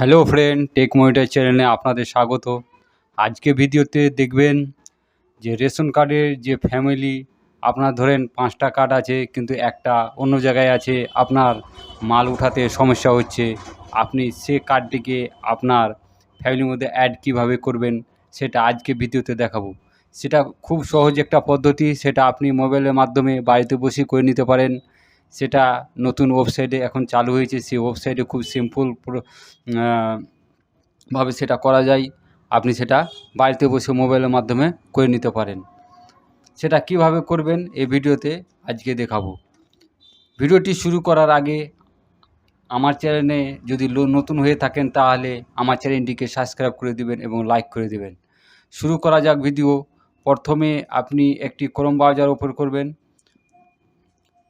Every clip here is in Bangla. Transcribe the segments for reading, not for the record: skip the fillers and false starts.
হ্যালো ফ্রেন্ড, টেক মনিটর চ্যানেলে আপনাদের স্বাগত। আজকে ভিডিওতে দেখবেন যে রেশন কার্ডের যে ফ্যামিলি, আপনার ধরেন 5টা কার্ড আছে কিন্তু একটা অন্য জায়গায় আছে, আপনার মাল উঠাতে সমস্যা হচ্ছে। আপনি সে কার্ডটিকে আপনার ফ্যামিলির মধ্যে অ্যাড কীভাবে করবেন সেটা আজকে ভিডিওতে দেখাবো। সেটা খুব সহজ একটা পদ্ধতি, সেটা আপনি মোবাইলের মাধ্যমে বাড়িতে বসে করে নিতে পারেন। সেটা নতুন ওয়েবসাইটে এখন চালু হয়েছে, সেই ওয়েবসাইটে খুব সিম্পল ভাবে সেটা করা যায়। আপনি সেটা বাড়িতে বসে মোবাইলের মাধ্যমে করে নিতে পারেন। সেটা কিভাবে করবেন এই ভিডিওতে আজকে দেখাবো। ভিডিওটি শুরু করার আগে আমার চ্যানেলে যদি নতুন হয়ে থাকেন তাহলে আমার চ্যানেলটিকে সাবস্ক্রাইব করে দিবেন এবং লাইক করে দিবেন। শুরু করা যাক ভিডিও। প্রথমে আপনি একটি ক্রোম ব্রাউজার ওপেন করবেন।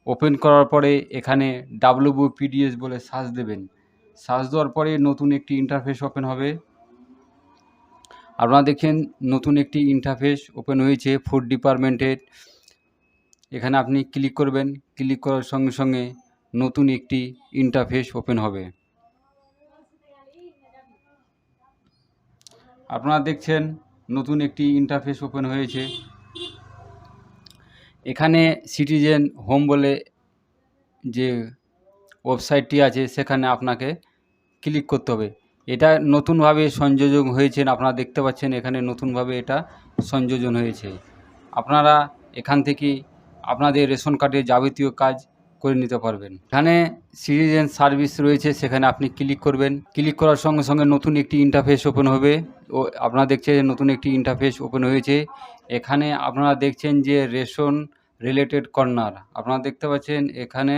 ওপেন করার পরে এখানে WPDS বলে সার্চ দেবেন। সার্চ দেওয়ার পরে নতুন একটি ইন্টারফেস ওপেন হবে। আপনারা দেখেন নতুন একটি ইন্টারফেস ওপেন হয়েছে ফুড ডিপার্টমেন্টের। এখানে আপনি ক্লিক করবেন। ক্লিক করার সঙ্গে সঙ্গে নতুন একটি ইন্টারফেস ওপেন হবে। আপনারা দেখছেন নতুন একটি ইন্টারফেস ওপেন হয়েছে। এখানে সিটিজেন হোম বলে যে ওয়েবসাইটটি আছে সেখানে আপনাকে ক্লিক করতে হবে। এটা নতুনভাবে সংযোজন হয়েছে, আপনারা দেখতে পাচ্ছেন এখানে নতুনভাবে এটা সংযোজন হয়েছে। আপনারা এখান থেকে আপনাদের রেশন কার্ডের যাবতীয় কাজ করে নিতে পারবেন। এখানে সিটিজেন সার্ভিস রয়েছে, সেখানে আপনি ক্লিক করবেন। ক্লিক করার সঙ্গে সঙ্গে নতুন একটি ইন্টারফেস ওপেন হবে। ও আপনারা দেখছেন নতুন একটি ইন্টারফেস ওপেন হয়েছে। এখানে আপনারা দেখছেন যে রেশন রিলেটেড কর্নার, আপনারা দেখতে পাচ্ছেন এখানে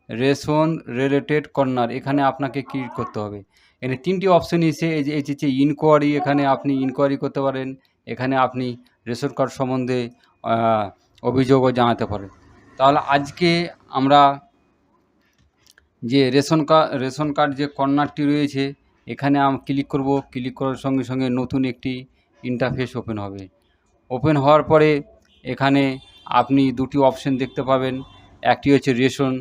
রেশন রিলেটেড কর্নার, এখানে আপনাকে ক্লিক করতে হবে। এখানে 3টি অপশন এসে এসেছে ইনকোয়ারি, এখানে আপনি ইনকোয়ারি করতে পারেন। এখানে আপনি রেশন কার্ড সম্বন্ধে অভিযোগও জানাতে পারেন। তাহলে আজকে আমরা যে রেশন কার্ড যে কর্নারটি রয়েছে এখানে ক্লিক করব। ক্লিক করার সঙ্গে সঙ্গে নতুন একটি ইন্টারফেস ওপেন হবে। ওপেন হওয়ার পরে এখানে আপনি দুটি অপশন দেখতে পাবেন। একটি হচ্ছে রেশন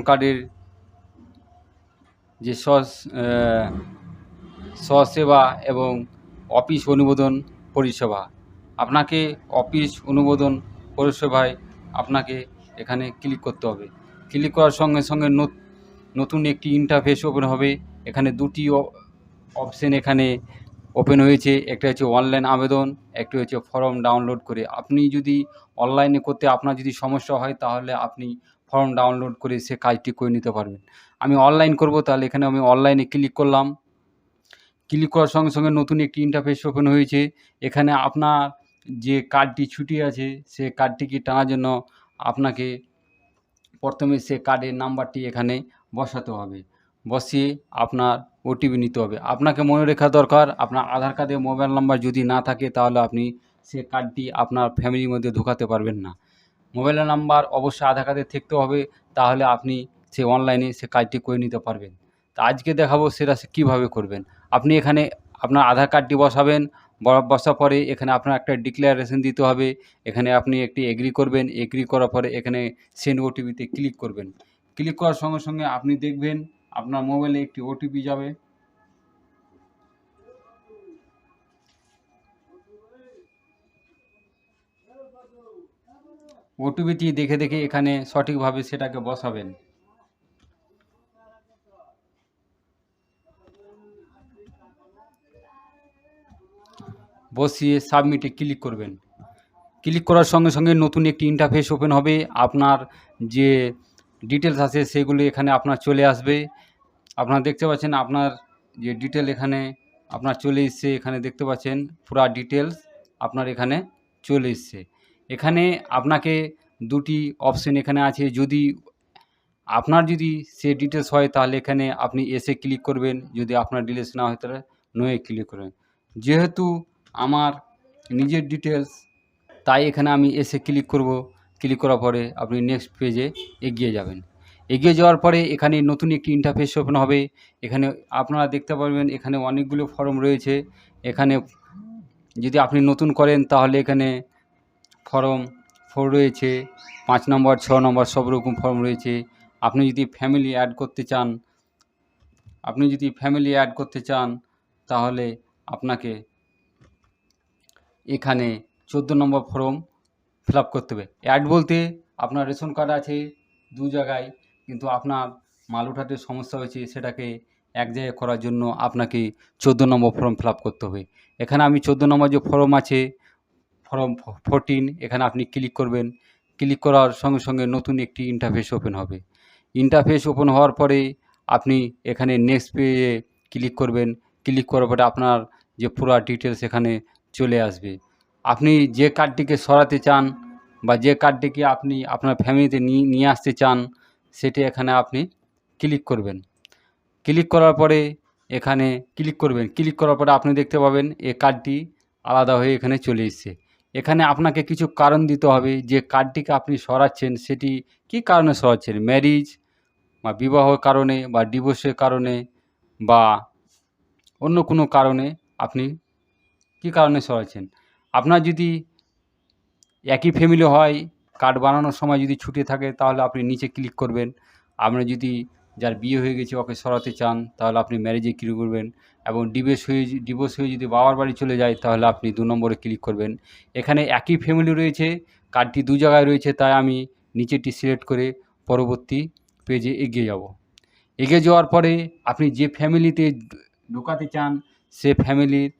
কার্ডের যে স্বসেবা এবং অফিস অনুমোদন পরিষেবা। আপনাকে অফিস অনুমোদন পরিষেবায় আপনাকে এখানে ক্লিক করতে হবে। ক্লিক করার সঙ্গে সঙ্গে নতুন একটি ইন্টারফেস ওপেন হবে। এখানে দুটি অপশন এখানে ওপেন হয়েছে, একটা হচ্ছে অনলাইন আবেদন, একটি হচ্ছে ফর্ম ডাউনলোড করে। আপনি যদি অনলাইনে করতে আপনার যদি সমস্যা হয় তাহলে আপনি ফর্ম ডাউনলোড করে সে কাজটি করে নিতে পারবেন। আমি অনলাইন করব, তাহলে এখানে আমি অনলাইনে ক্লিক করলাম। ক্লিক করার সঙ্গে সঙ্গে নতুন একটি ইন্টারফেস ওপেন হয়েছে। এখানে আপনার যে কার্ডটি ছুটি আছে সে কার্ডটিকে টানার জন্য আপনাকে প্রথমে সে কার্ডের নাম্বারটি এখানে বসাতে হবে। বসিয়ে আপনার ওটিপি নিতে হবে। আপনাকে মনে রাখা দরকার, আপনার আধার কার্ডে মোবাইল নাম্বার যদি না থাকে তাহলে আপনি সে কার্ডটি আপনার ফ্যামিলির মধ্যে ঢোকাতে পারবেন না। মোবাইলের নাম্বার অবশ্যই আধার কার্ডে থাকতে হবে, তাহলে আপনি সে অনলাইনে সে কাজটি করে নিতে পারবেন। তা আজকে দেখাবো সেটা কীভাবে করবেন। আপনি এখানে আপনার আধার কার্ডটি বসাবেন। বসার পরে এখানে আপনার একটা ডিক্লারেশন দিতে হবে। এখানে আপনি একটি এগ্রি করবেন। এগ্রি করার পরে এখানে সেন্ড ওটিপিতে ক্লিক করবেন। ক্লিক করার সঙ্গে সঙ্গে আপনি দেখবেন আপনার মোবাইলে একটি ওটিপি যাবে। ওটিপিটি দেখে দেখে এখানে সঠিকভাবে সেটাকে বসাবেন। বসিয়ে সাবমিটে ক্লিক করবেন। ক্লিক করার সঙ্গে সঙ্গে নতুন একটি ইন্টারফেস ওপেন হবে। আপনার যে ডিটেলস আছে সেগুলো এখানে আপনার চলে আসবে। আপনারা দেখতে পাচ্ছেন আপনার যে ডিটেল এখানে আপনার চলে এসছে। এখানে দেখতে পাচ্ছেন পুরা ডিটেলস আপনার এখানে চলে এসছে। এখানে আপনাকে দুটি অপশন এখানে আছে। যদি আপনার সে ডিটেলস হয় তাহলে এখানে আপনি এসে ক্লিক করবেন। যদি আপনার ডিটেলস না হয় তাহলে নয়ে ক্লিক করবেন। যেহেতু আমার নিজের ডিটেলস, তাই এখানে আমি এসে ক্লিক করব। ক্লিক করার পরে আপনি নেক্সট পেজে এগিয়ে যাবেন। এগিয়ে যাওয়ার পরে এখানে নতুন একটি ইন্টারফেস ওপেন হবে। এখানে আপনারা দেখতে পারবেন এখানে অনেকগুলো ফর্ম রয়েছে। এখানে যদি আপনি নতুন করেন তাহলে এখানে ফর্ম 4 রয়েছে, 5 নম্বর, 6 নম্বর সব রকম ফর্ম রয়েছে। আপনি যদি ফ্যামিলি অ্যাড করতে চান তাহলে আপনাকে এখানে 14 নম্বর ফর্ম ফিল আপ করতে হবে। অ্যাড বলতে আপনার রেশন কার্ড আছে 2 জায়গায়, কিন্তু আপনার মাল উঠাতে সমস্যা হয়েছে, সেটাকে এক জায়গায় করার জন্য আপনাকে 14 নম্বর ফর্ম ফিল আপ করতে হবে। এখানে আমি 14 নম্বর যে ফর্ম আছে, ফর্ম 14, এখানে আপনি ক্লিক করবেন। ক্লিক করার সঙ্গে সঙ্গে নতুন একটি ইন্টারফেস ওপেন হবে। ইন্টারফেস ওপেন হওয়ার পরে আপনি এখানে নেক্সট পেজে ক্লিক করবেন। ক্লিক করার পরে আপনার যে পুরো ডিটেলস এখানে চলে আসবে। আপনি যে কার্ডটিকে সরাতে চান বা যে কার্ডটিকে আপনি আপনার ফ্যামিলিতে নিয়ে আসতে চান, সেটি এখানে আপনি ক্লিক করবেন। ক্লিক করার পরে এখানে ক্লিক করবেন। ক্লিক করার পরে আপনি দেখতে পাবেন এই কার্ডটি আলাদা হয়ে এখানে চলে এসছে। এখানে আপনাকে কিছু কারণ দিতে হবে যে কার্ডটিকে আপনি সরাচ্ছেন সেটি কী কারণে সরাচ্ছেন, ম্যারিজ বা বিবাহর কারণে বা ডিভোর্সের কারণে বা অন্য কোনো কারণে আপনি কী কারণে সরাচ্ছেন। আপনার যদি একই ফ্যামিলি হয়, কার্ড বানানোর সময় যদি ছুটে থাকে তাহলে আপনি নিচে ক্লিক করবেন। আপনার যদি যার বিয়ে হয়ে গেছে ওকে সরাতে চান তাহলে আপনি ম্যারেজে ক্লিক করবেন, এবং ডিভোর্স হয়ে যদি বাবার বাড়ি চলে যায় তাহলে আপনি 2 নম্বরে ক্লিক করবেন। এখানে একই ফ্যামিলি রয়েছে, কার্ডটি 2 জায়গায় রয়েছে, তাই আমি নিচেরটি সিলেক্ট করে পরবর্তী পেজে এগিয়ে যাব। এগিয়ে যাওয়ার পরে আপনি যে ফ্যামিলিতে ঢোকাতে চান সে ফ্যামিলির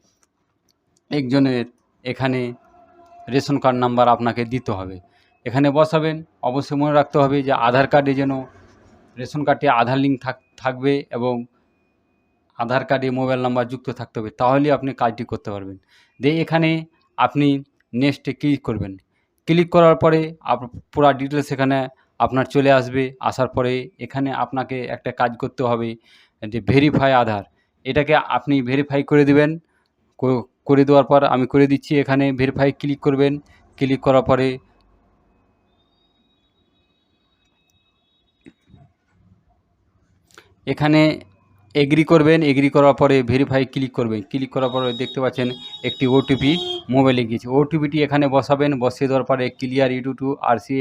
একজনের এখানে রেশন কার্ড নাম্বার আপনাকে দিতে হবে। এখানে বসাবেন। অবশ্যই মনে রাখতে হবে যে আধার কার্ডে যেন রেশন কার্ডে আধার লিঙ্ক থাকবে এবং আধার কার্ডে মোবাইল নাম্বার যুক্ত থাকতে হবে, তাহলেই আপনি কাজটি করতে পারবেন। দিয়ে এখানে আপনি নেক্সটে ক্লিক করবেন। ক্লিক করার পরে পুরো ডিটেলস এখানে আপনার চলে আসবে। আসার পরে এখানে আপনাকে একটা কাজ করতে হবে যে ভেরিফাই আধার, এটাকে আপনি ভেরিফাই করে দেবেন। করে দেওয়ার পর আমি করে দিচ্ছি। এখানে ভেরিফাই ক্লিক করবেন। ক্লিক করার পরে এখানে এগ্রি করবেন। এগ্রি করার পরে ভেরিফাই ক্লিক করবেন। ক্লিক করার পরে দেখতে পাচ্ছেন একটি ওটিপি মোবাইলে গিয়েছে। ওটিপিটি এখানে বসাবেন। বসিয়ে দেওয়ার পরে ক্লিয়ার ইউডু টু আরসি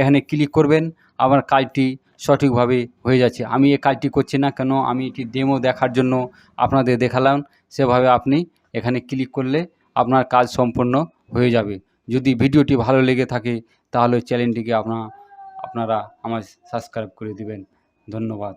এখানে ক্লিক করবেন। আমার কাজটি সঠিকভাবে হয়ে যাচ্ছে। আমি এই কাজটি করছি না কেন, আমি এটি ডেমো দেখার জন্য আপনাদের দেখালাম। সেভাবে আপনি এখানে ক্লিক করলে আপনার কাজ সম্পূর্ণ হয়ে যাবে। যদি ভিডিওটি ভালো লেগে থাকে তাহলে চ্যানেলটিকে আপনারা আমার সাবস্ক্রাইব করে দিবেন। ধন্যবাদ।